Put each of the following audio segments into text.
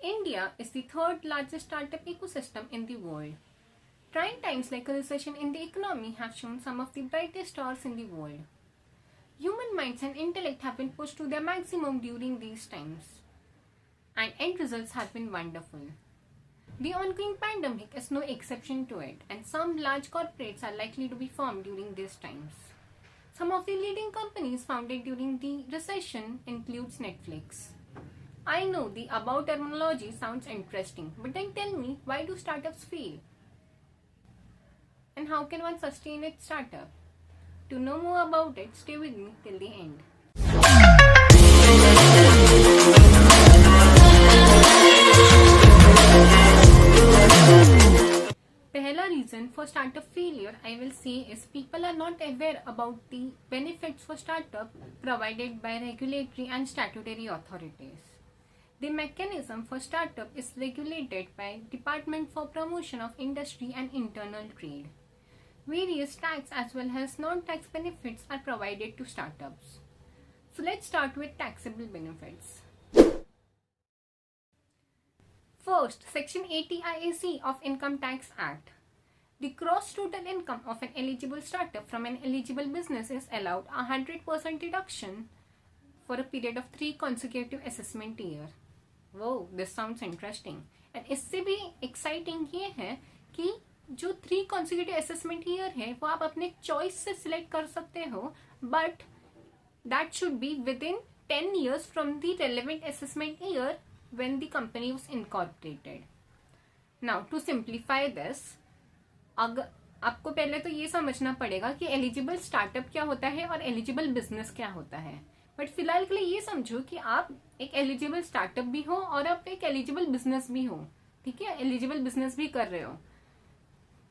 India is the third largest startup ecosystem in the world. Trying times like a recession in the economy have shown some of the brightest stars in the world. Human minds and intellect have been pushed to their maximum during these times, and end results have been wonderful. The ongoing pandemic is no exception to it, and some large corporates are likely to be formed during these times. Some of the leading companies founded during the recession includes Netflix. I know the above terminology sounds interesting, but then tell me, why do startups fail? And how can one sustain its startup? To know more about it, stay with me till the end. Pehla reason for startup failure I will say is people are not aware about the benefits for startup provided by regulatory and statutory authorities. The mechanism for startup is regulated by Department for Promotion of Industry and Internal Trade. Various tax as well as non-tax benefits are provided to startups. So let's start with taxable benefits. First, Section 80 IAC of Income Tax Act. The gross total income of an eligible startup from an eligible business is allowed 100% deduction for a period of 3 consecutive assessment year. Wow, this sounds interesting. And इससे भी exciting ये है कि जो 3 consecutive assessment year है वो आप अपने choice से select कर सकते हो, but that should be within 10 years from the relevant assessment year when the company was incorporated. Now to simplify this, अगर आपको पहले तो ये समझना पड़ेगा कि एलिजिबल स्टार्टअप क्या होता है और एलिजिबल बिजनेस क्या होता है. बट फिलहाल के लिए ये समझो कि आप एक एलिजिबल स्टार्टअप भी हो और आप एक एलिजिबल बिजनेस भी हो. ठीक है, एलिजिबल बिजनेस भी कर रहे हो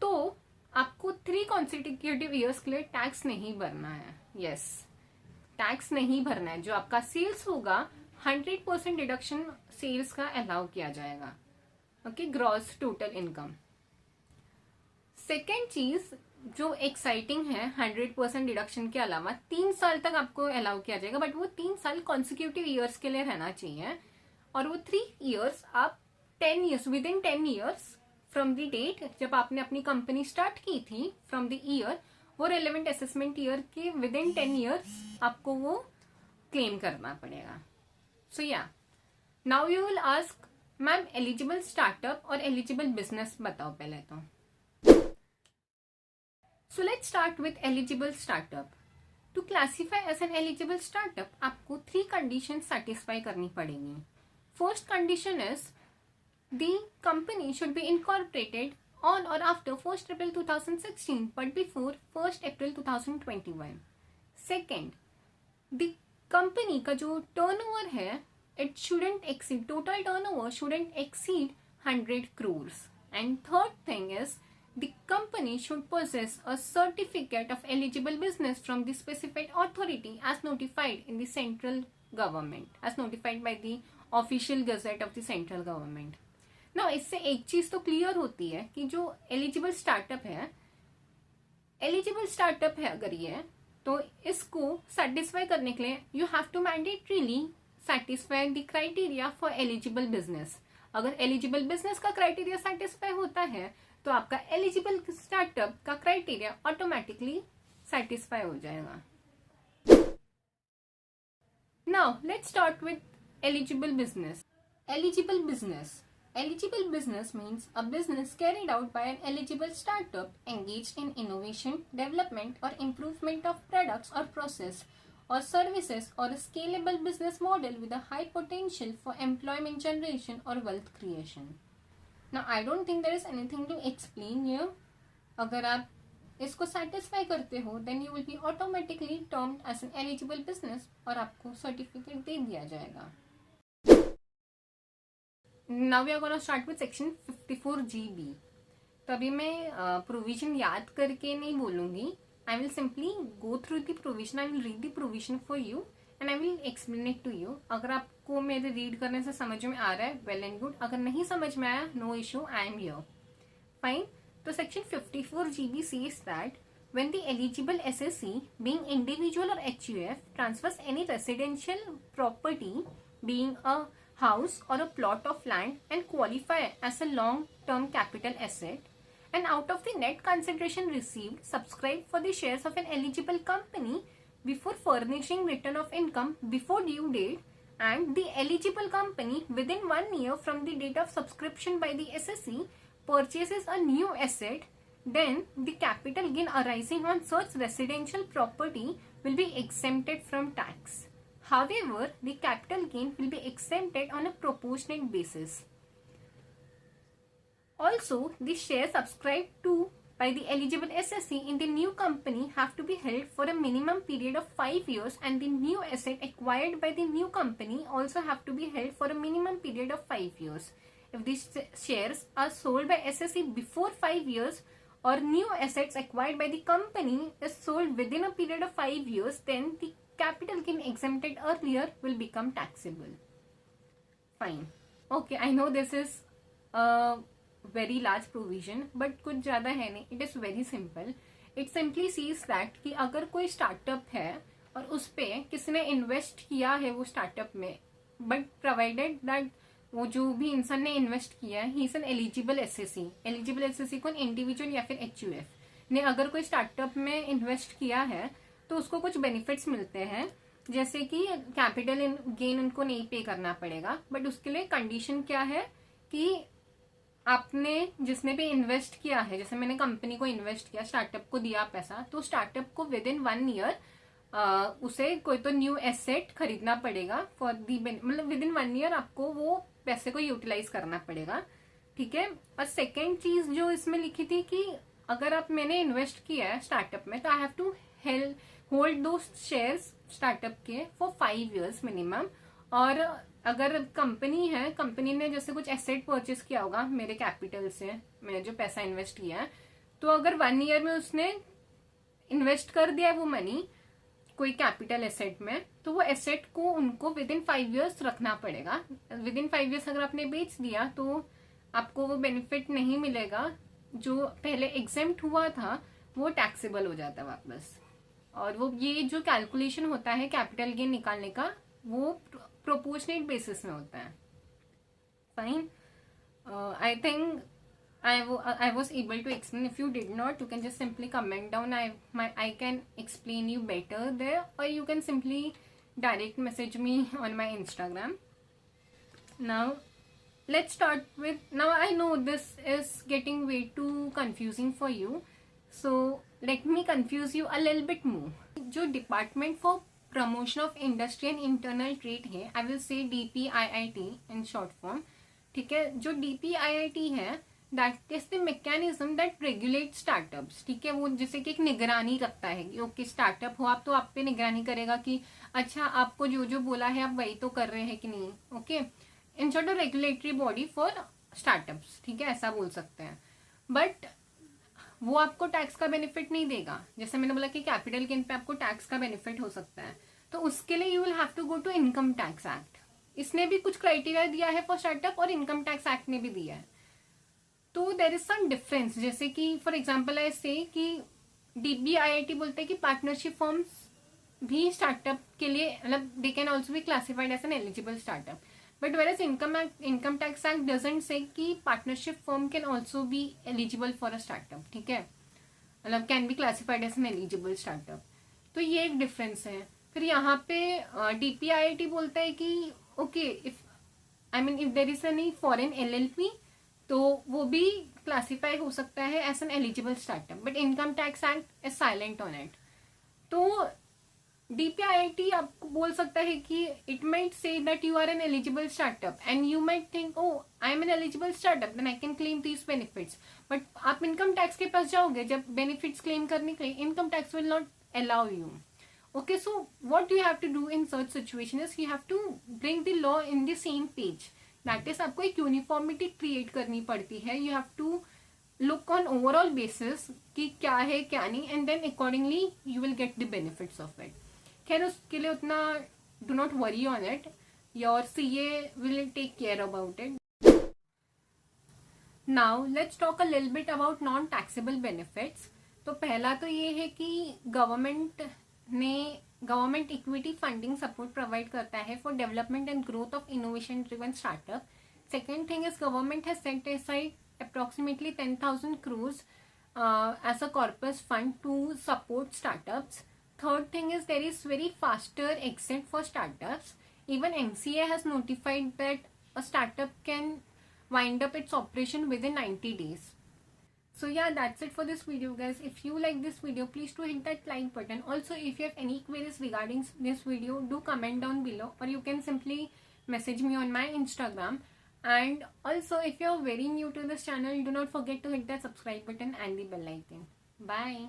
तो आपको 3 consecutive years के लिए टैक्स नहीं भरना है. यस, टैक्स नहीं भरना है. जो आपका सेल्स होगा 100% डिडक्शन सेल्स का अलाउ किया जाएगा. Okay, gross total income. Second चीज जो एक्साइटिंग है, 100% डिडक्शन के अलावा 3 साल तक आपको अलाउ किया जाएगा, बट वो 3 साल कॉन्सिक्यूटिव ईयर्स के लिए रहना चाहिए. और वो 3 ईयर्स आप 10 years within 10 years from the date जब आपने अपनी कंपनी स्टार्ट की थी, फ्रॉम द ईयर, वो रेलेवेंट असेसमेंट ईयर के विद इन 10 ईयर्स आपको वो क्लेम करना पड़ेगा. So yeah, now you will ask, ma'am eligible startup और एलिजिबल बिजनेस बताओ पहले तो. So let's start with eligible startup. To classify as an eligible startup, आपको 3 conditions satisfy करनी पड़ेंगी. First condition is the company should be incorporated on or after 1st April 2016 but before 1st April 2021. Second, the company का जो turnover है, it shouldn't exceed, total turnover shouldn't exceed 100 crores. And third thing is, the company should possess a certificate of eligible business from the specified authority as notified in the central government, as notified by the official gazette of the central government. Now इससे एक चीज तो clear होती है कि जो eligible startup है अगर ये, तो इसको सेटिस्फाई करने के लिए you have to mandatorily satisfy the criteria for eligible business. अगर एलिजिबल बिजनेस का क्राइटेरिया सेटिस्फाई होता है तो आपका एलिजिबल स्टार्टअप का क्राइटेरिया ऑटोमेटिकली सेटिस्फाई हो जाएगा. Now let's start with eligible business. Eligible business means a business carried out by an eligible startup engaged in innovation, development or improvement of products or process or services or a scalable business model with a high potential for employment generation or wealth creation. Now I don't think there is anything to explain here. अगर आप इसको satisfy करते हो then you will be automatically termed as an eligible business और आपको certificate दे दिया जाएगा. Now we are going to start with section 54GB. तो अभी मैं provision याद करके नहीं बोलूँगी. I will simply go through the provision. I will read the provision for you and I will explain it to you. अगर आपको मेरे रीड करने से समझ में आ रहा है, well and good. अगर नहीं समझ में आया, no issue, I am here. Fine. तो section 54GB says that when the eligible SSC, being individual or HUF, transfers any residential property being a house or a plot of land and qualify as a long-term capital asset, and out of the net consideration received, subscribe for the shares of an eligible company before furnishing return of income before due date, and the eligible company within 1 year from the date of subscription by the SSE purchases a new asset, then the capital gain arising on such residential property will be exempted from tax. However, the capital gain will be exempted on a proportionate basis. Also, the shares subscribed to by the eligible SSE in the new company have to be held for a minimum period of 5 years, and the new asset acquired by the new company also have to be held for a minimum period of 5 years. If these shares are sold by SSE before 5 years, or new assets acquired by the company is sold within a period of 5 years, then the capital gain exempted earlier will become taxable. Fine. Okay, I know this is a very large provision, but कुछ ज़्यादा है नहीं. It is very simple. It simply sees that कि अगर कोई startup है और उस पर किसी ने इन्वेस्ट किया है वो स्टार्टअप में, बट प्रोवाइडेड दैट वो जो भी इंसान ने इन्वेस्ट किया है he is an eligible SSC. Eligible SSC कौन? इंडिविजुअल या फिर एचयूएफ ने अगर कोई स्टार्टअप में इन्वेस्ट किया है तो उसको कुछ बेनिफिट्स मिलते हैं, जैसे कि कैपिटल गेन उनको नहीं पे करना पड़ेगा. बट उसके लिए कंडीशन क्या है कि आपने जिसने भी इन्वेस्ट किया है, जैसे मैंने कंपनी को इन्वेस्ट किया, स्टार्टअप को दिया पैसा, तो स्टार्टअप को विद इन 1 ईयर उसे कोई तो न्यू एसेट खरीदना पड़ेगा फॉर दी, मतलब विद इन 1 ईयर आपको वो पैसे को यूटिलाइज करना पड़ेगा. ठीक है. और सेकेंड चीज जो इसमें लिखी थी कि अगर आप मैंने इन्वेस्ट किया है स्टार्टअप में तो आई हैव टू होल्ड दो शेयर्स स्टार्टअप के फॉर 5 years मिनिमम. और अगर कंपनी है, कंपनी ने जैसे कुछ एसेट परचेस किया होगा मेरे कैपिटल से, मैंने जो पैसा इन्वेस्ट किया है, तो अगर 1 ईयर में उसने इन्वेस्ट कर दिया है वो मनी कोई कैपिटल एसेट में, तो वो एसेट को उनको विद इन 5 years रखना पड़ेगा. विद इन 5 years अगर आपने बेच दिया तो आपको वो बेनिफिट नहीं मिलेगा. जो पहले एग्जेम्प्ट हुआ था वो टैक्सेबल हो जाता है वापस. और वो ये जो कैलकुलेशन होता है कैपिटल गेन निकालने का वो प्रोपोर्शनेट बेसिस में होता है. Fine. I think I was able to explain. If you did not, you can just simply comment down. I can explain you better there, or you can simply direct message me on my Instagram. Now, let's start with. Now I know this is getting way too confusing for you, so let me confuse you a little bit more. जो Department for Promotion of Industry and Internal Trade है, I will say DPIIT in short form. ठीक है. जो DPIIT है that is the mechanism that regulate startups. ठीक है. वो जैसे कि एक निगरानी रखता है कि ओके स्टार्टअप हो आप तो आप पे निगरानी करेगा कि अच्छा आपको जो जो बोला है आप वही तो कर रहे हैं कि नहीं. Okay. In short regulatory body for startups. ठीक है, ऐसा बोल सकते हैं. बट वो आपको टैक्स का बेनिफिट नहीं देगा. जैसे मैंने बोला कि कैपिटल गेन पे आपको टैक्स का बेनिफिट हो सकता है, तो उसके लिए you will have to go to income tax act. इसने भी कुछ क्राइटेरिया दिया है फॉर स्टार्टअप और इनकम टैक्स एक्ट ने भी दिया है. तो देर इज सम डिफरेंस. जैसे कि फॉर एग्जाम्पल आई से कि DPIIT बोलते हैं कि पार्टनरशिप फॉर्म्स भी स्टार्टअप के लिए मतलब they can also be classified as an eligible startup. But where income tax act doesn't say कि partnership form can also be eligible for a startup. ठीक है, मतलब can be classified as an eligible startup. तो ये एक difference है. फिर यहाँ पे DPIIT बोलता है कि okay if there is any foreign LLP तो वो भी क्लासीफाई हो सकता है as an eligible startup. But income tax act is silent on it. तो DPIIT आपको बोल सकता है कि it might say that you are an eligible startup and you might think oh I am an eligible startup then I can claim these benefits. But आप इनकम टैक्स के पास जाओगे जब बेनिफिट्स क्लेम करने के लिए, income tax will not allow you. Okay, so what you have to do in such situation is you have to bring the law in the same page. That is, आपको एक uniformity create करनी पड़ती है. You have to look on overall basis कि क्या है क्या नहीं, and then accordingly you will get the benefits of it. खैर उसके लिए उतना do not worry on it. Your CA will take care about it. Now let's talk a little bit about non-taxable benefits. तो पहला तो ये है कि गवर्नमेंट ने government equity funding support provide करता है for development and growth of innovation driven startup. Second thing is government has set aside approximately 10,000 crores as a corpus fund to support startups. Third thing is there is very faster exit for startups. Even MCA has notified that a startup can wind up its operation within 90 days. So yeah, that's it for this video, guys. If you like this video, please do hit that like button. Also, if you have any queries regarding this video, do comment down below, or you can simply message me on my Instagram. And also, if you are very new to this channel, do not forget to hit that subscribe button and the bell icon. Bye.